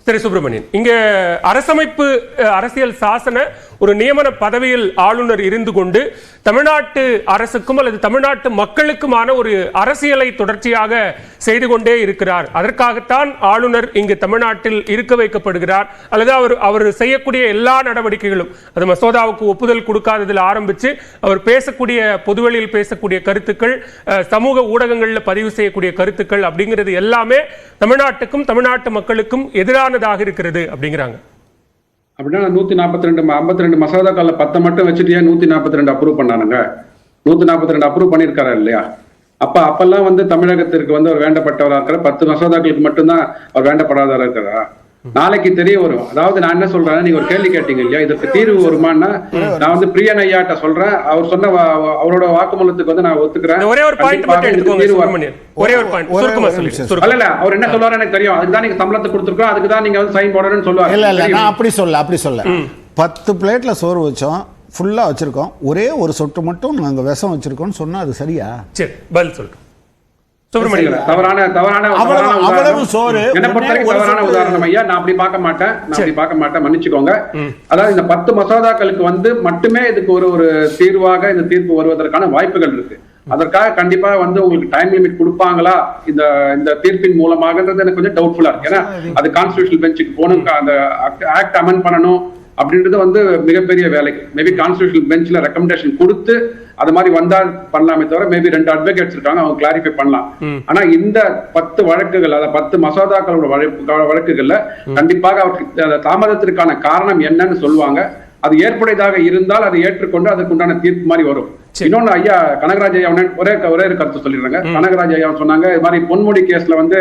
திரு சுப்பிரமணியன், இங்க அரசமைப்பு அரசியல் சாசன ஒரு நியமன பதவியில் ஆளுநர் இருந்து கொண்டு தமிழ்நாட்டு அரசுக்கும் அல்லது தமிழ்நாட்டு மக்களுக்குமான ஒரு அரசியலை தொடர்ச்சியாக செய்து கொண்டே இருக்கிறார். அதற்காகத்தான் ஆளுநர் இங்கு தமிழ்நாட்டில் இருக்க வைக்கப்படுகிறார். அல்லது அவர் செய்யக்கூடிய எல்லா நடவடிக்கைகளும், அது மசோதாவுக்கு ஒப்புதல் கொடுக்காததில் ஆரம்பிச்சு அவர் பேசக்கூடிய பொதுவெளியில் பேசக்கூடிய கருத்துக்கள், சமூக ஊடகங்களில் பதிவு செய்யக்கூடிய கருத்துக்கள் அப்படிங்கிறது எல்லாமே தமிழ்நாட்டுக்கும் தமிழ்நாட்டு மக்களுக்கும் எதிரானதாக இருக்கிறது அப்படிங்கிறாங்க. அப்படின்னா 142 52 மசோதாக்கள் 10 மட்டும் வச்சுட்டு 142 அப்ரூவ் பண்ணானுங்க. 142 அப்ரூவ் பண்ணிருக்காரு இல்லையா? அப்பெல்லாம் வந்து தமிழகத்திற்கு வந்து அவர் வேண்டப்பட்டவராக இருக்கிற 10 மசோதாக்களுக்கு மட்டும்தான் அவர் வேண்டப்படாதவராக இருக்கிறா. நாளைக்கு தெரிய வரும். அதாவது நான் என்ன சொல்றேன், நீங்க ஒரு கேள்வி கேட்டீங்க இல்லையா, இதற்கு தீர்வு வருமானா நான் வந்து பிரியன் ஐயாட்ட சொல்றேன். அவர் சொன்ன அவரோட வாக்குமூலத்துக்கு வந்து நான் ஒத்துக்கிறேன். ஒரே ஒரு பாயிண்ட் மட்டும் எடுத்துக்கோங்க. ஒரே ஒரு பாயிண்ட் சுருக்கமா சொல்லுங்க. இல்ல அவர் என்ன சொல்றாரு எனக்கு தெரியும். அதுதான் நீங்க சம்பளத்தை கொடுத்துருக்கோம், அதுக்கு தான் நீங்க வந்து சைன் போடணும்னு சொல்லுவாங்க. இல்ல நான் அப்படி சொல்ல 10 பிளேட்ல சோறு வச்சோம், ஃபுல்லா வச்சிருக்கோம், ஒரே ஒரு சொட்டு மட்டும் நாங்க விஷம் வச்சிருக்கோம்னு சொன்னா அது சரியா? சரி, பதில் சொல்லுங்க. தவறான உதாரணம் ஐயா. நான் அப்படி பார்க்க மாட்டேன், மன்னிச்சுக்கோங்க. அதாவது இந்த 10 மசோதாக்களுக்கு வந்து மட்டுமே இதுக்கு ஒரு தீர்வாக இந்த தீர்ப்பு வருவதற்கான வாய்ப்புகள் இருக்கு. அதற்காக கண்டிப்பா வந்து உங்களுக்கு டைம் லிமிட் கொடுப்பாங்களா இந்த தீர்ப்பின் மூலமாகன்றது எனக்கு கொஞ்சம் டவுட்ஃபுல்லா இருக்கு. ஏன்னா அது கான்ஸ்டிடியூஷனல் பெஞ்சுக்கு போகணும், அந்த ஆக்ட் அமெண்ட் பண்ணணும் அப்படின்றது வந்து மிகப்பெரிய வேலை. மேபி கான்ஸ்டிடியூஷனல் பெஞ்ச்ல ரெக்கமெண்டேஷன் கொடுத்து அது மாதிரி வந்தா பண்ணலாமே தவிர, மேபி 2 அட்வொகேட்ஸ் இருக்காங்க, அவங்க கிளாரிஃபை பண்ணலாம். ஆனா இந்த 10 வழக்குகள், அதாவது 10 மசோதாக்களோட வழக்குகள்ல கண்டிப்பாக அவருக்கு தாமதத்திற்கான காரணம் என்னன்னு சொல்லுவாங்க. அது ஏற்புடையதாக இருந்தால் அதை ஏற்றுக்கொண்டு அதற்குண்டான தீர்ப்பு மாதிரி வரும். இன்னொன்னு ஐயா கனகராஜ் ஐயா ஒரே கருத்து சொல்லிடுறாங்க. கனகராஜ் ஐயா சொன்னாங்க, இது மாதிரி பொன்முடி கேஸ்ல வந்து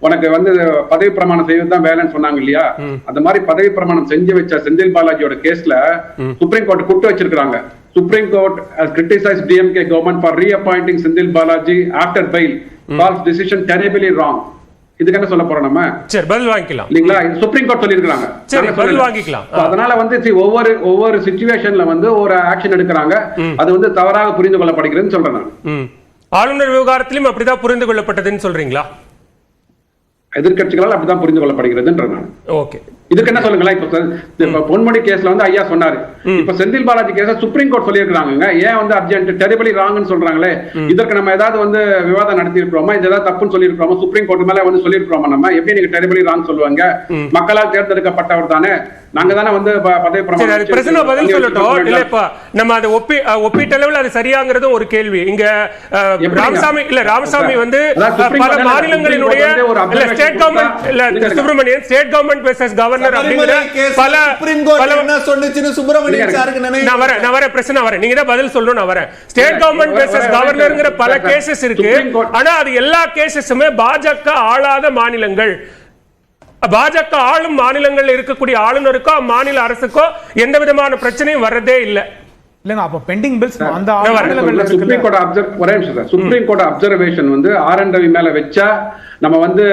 உனக்கு வந்து பதவி பிரமாணம் செய்வதுதான் வேலைன்னு சொன்னாங்க இல்லையா? அந்த மாதிரி பதவி பிரமாணம் செஞ்சு வச்ச செந்தில் பாலாஜியோட கேஸ்ல சுப்ரீம் கோர்ட் கூட்டு வச்சிருக்காங்க. Supreme Court has criticized DMK government for reappointing Sendil Balaji after bail. False decision, terribly wrong. இதுக்கு என்ன சொல்ல போறோம் நம்ம? சரி, பதில் வாங்கிக்கலாம் இல்லீங்களா? இது சுப்ரீம் கோர்ட் சொல்லிருக்காங்க. சரி, பதில் வாங்கிக்கலாம். அதனால வந்து ஒவ்வொரு சிச்சுவேஷன்ல வந்து ஒரு ஆக்ஷன் எடுக்கிறாங்க. அது வந்து தவறாக புரிந்து கொள்ளப்படுகிறதுன்னு சொல்றேன் நான். ஆளுநர் விவகாரத்திலும் அப்படிதான் புரிந்து கொள்ளப்பட்டதுன்னு சொல்றீங்களா? எதிர்கட்சிகளால் அப்படிதான் புரிந்து கொள்ளப்படுகிறதுன்ற நான். ஓகே, இதுக்கு என்ன சொல்லுங்களா? இப்ப பொன்முடி கேஸ்ல வந்து ஐயா சொன்னாரு. இப்ப Senthil Balaji case supreme court சொல்லியிருக்காங்க. ஏன் வந்து அர்ஜென்ட் டெரிபிளி ராங்னு சொல்றாங்களே, இதற்கு நம்ம ஏதாவது வந்து விவாதம் நடத்தி இருக்கிறோமா, இது ஏதாவது தப்புன்னு சொல்லியிருக்கிறோமா, சுப்ரீம் கோர்ட் மேல வந்து சொல்லியிருக்கிறோமா? நம்ம எப்படி நீங்க டெரிபிளி ராங் சொல்லுவாங்க? மக்களால் தேர்ந்தெடுக்கப்பட்டவர் தானே, நாங்க தானே வந்து பதவி பிரமாணம். பிரச்சனை பதில் சொல்லட்டும். இல்லப்பா, நம்ம அதை ஒப்பீட்டளவில் அது சரியாங்கிறது ஒரு கேள்வி. இங்க ராமசாமி வந்து பல மாநிலங்களினுடைய ஸ்டேட் கவர்மெண்ட் இல்ல Subramanian state government versus governor அப்படிங்கற பல என்ன சொன்னுச்சுன்னு சுப்பிரமணியன் சாருக்கு நினைக்கிறேன். நான் வரேன், பிரச்சனை வரேன், நீங்க தான் பதில் சொல்லணும். நான் வரேன். ஸ்டேட் கவர்மெண்ட் வெர்சஸ் கவர்னர்ங்கற பல கேसेस இருக்கு. ஆனா அது எல்லா கேसेसுமே பாஜக ஆளாத மாநிலங்கள். பாஜக ஆளும் மாநிலங்கள் இருக்கக்கூடிய ஆளுநருக்கோ மாநில அரசுக்கோ எந்த விதமான பிரச்சனையும் வரதே இல்லை. இல்லங்க, அப்ப பெண்டிங் பில்ஸ் அந்த சுப்ரீம் கோர்ட் அப்சர்வேஷன் வந்து ஆர்.என். ரவி மேல வச்சா நம்ம வந்து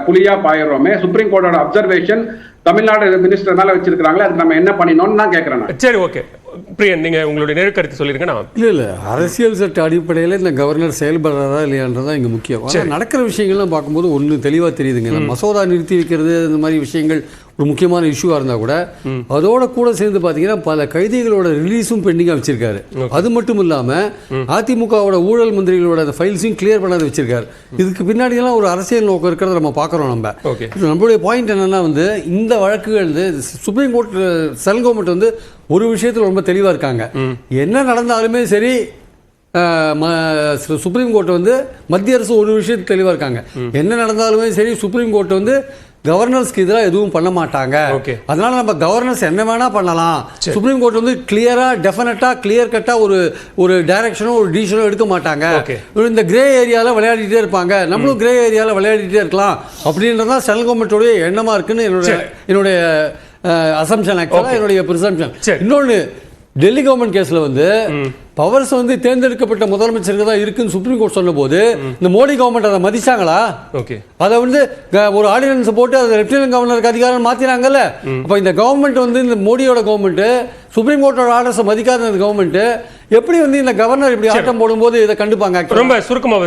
புலியா பாயிரோமே. சுப்ரீம் கோர்ட்டோட அப்சர்வேஷன் தமிழ்நாடு மினிஸ்டர் மேல வச்சிருக்காங்களே, அதுக்கு நம்ம என்ன பண்ணினோம்னு தான் கேக்குறேன். சரி, ஓகே பிரியன், நீங்க உங்களுடைய நேர் கருத்து சொல்லிருங்க. நான் இல்ல அரசியல் சட்ட அடிப்படையில் இந்த கவர்னர் செயல்படுறதா இல்லையான்றதான் இங்க முக்கியம். நடக்கிற விஷயங்கள்லாம் பார்க்கும்போது ஒன்று தெளிவாக தெரியுதுங்க. மசோதா நிறுத்தி வைக்கிறது இந்த மாதிரி விஷயங்கள் ஒரு முக்கியமான இஷ்யூவாக இருந்தால் கூட அதோட கூட சேர்ந்து பார்த்தீங்கன்னா பல கைதிகளோட ரிலீஸும் பெண்டிங்காக வச்சிருக்காரு. அது மட்டும் இல்லாமல் அதிமுகவோட ஊழல் மந்திரிகளோட அந்த ஃபைல்ஸையும் கிளியர் பண்ணாத வச்சிருக்காரு. இதுக்கு பின்னாடியெல்லாம் ஒரு அரசியல் நோக்கம் இருக்கிறத நம்ம பார்க்குறோம். நம்மளுடைய பாயிண்ட் என்னன்னா வந்து இந்த வழக்குகள் வந்து சுப்ரீம் கோர்ட் சென்ட்ரல் கவர்மெண்ட் வந்து ஒரு விஷயத்தில் ரொம்ப தெளிவாக இருக்காங்க. என்ன நடந்தாலுமே சரி, சுப்ரீம் கோர்ட் வந்து மத்திய அரசு ஒரு விஷயத்தில் தெளிவாக இருக்காங்க. என்ன நடந்தாலுமே சரி, சுப்ரீம் கோர்ட் வந்து கவர்னர்ஸ்க்கு எதிராக எதுவும் பண்ண மாட்டாங்க. அதனால நம்ம கவர்னர்ஸ் என்ன வேணா பண்ணலாம். சுப்ரீம் கோர்ட் வந்து கிளியரா டெஃபினட்டா கிளியர் கட்டா ஒரு டைரக்ஷனோ ஒரு டிசிஷனோ எடுக்க மாட்டாங்க. இந்த கிரே ஏரியால விளையாடிட்டே இருப்பாங்க, நம்மளும் கிரே ஏரியால விளையாடிட்டே இருக்கலாம் அப்படின்றதான் சென்ட்ரல் கவர்மெண்டோடைய எண்ணமா இருக்குன்னு என்னுடைய அசம்ஷன், ஆக்சுவலா என்னுடைய பிரிசம்ஷன். இன்னொன்று, டெல்லி கவர்மெண்ட் கேஸ்ல வந்து பவர்ஸ் வந்து தேர்ந்தெடுக்கப்பட்ட முதலமைச்சருக்கு தான் இருக்குன்னு சுப்ரீம் கோர்ட் சொன்ன போது இந்த மோடி கவர்மெண்ட் அதை மதிச்சாங்களா? அதை வந்து ஒரு ஆர்டினன்ஸ் போட்டு அதை லெப்டினன்ட் கவர்னருக்கு அதிகாரம் மாத்தினாங்கல்ல. அப்ப இந்த கவர்மெண்ட் வந்து இந்த மோடியோட கவர்மெண்ட் சுப்ரீம் கோர்ட்டோட ஆர்டர்ஸை மதிக்காத கவர்மெண்ட் எப்படி வந்து இந்த கவர்னர் இப்படி ஆட்டம் போடும்போது இதை கண்டுப்பாங்க? ரொம்ப சுருக்கமாக